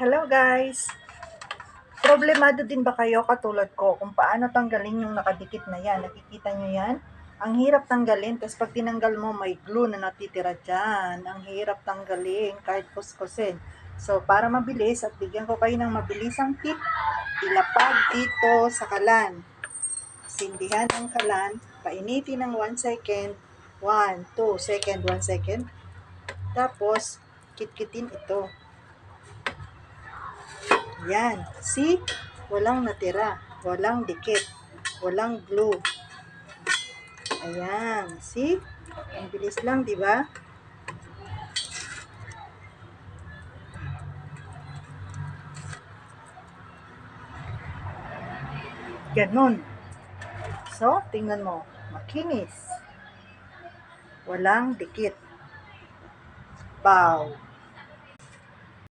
Hello guys! Problemado din ba kayo katulad ko kung paano tanggalin yung nakadikit na yan? Nakikita nyo yan? Ang hirap tanggalin, tapos pag tinanggal mo may glue na natitira dyan. Ang hirap tanggalin kahit kuskusin. So para mabilis at bigyan ko kayo ng mabilisang tip, ilapag dito sa kalan. Sindihan ang kalan, painitin ng 1 second, 1, 2 second, 1 second. Tapos, kitkitin ito. Yan. See? Walang natira. Walang dikit. Walang glue. Ayan. See? Ang bilis lang, di ba? Ganon. So, tingnan mo. Makinis. Walang dikit. Wow.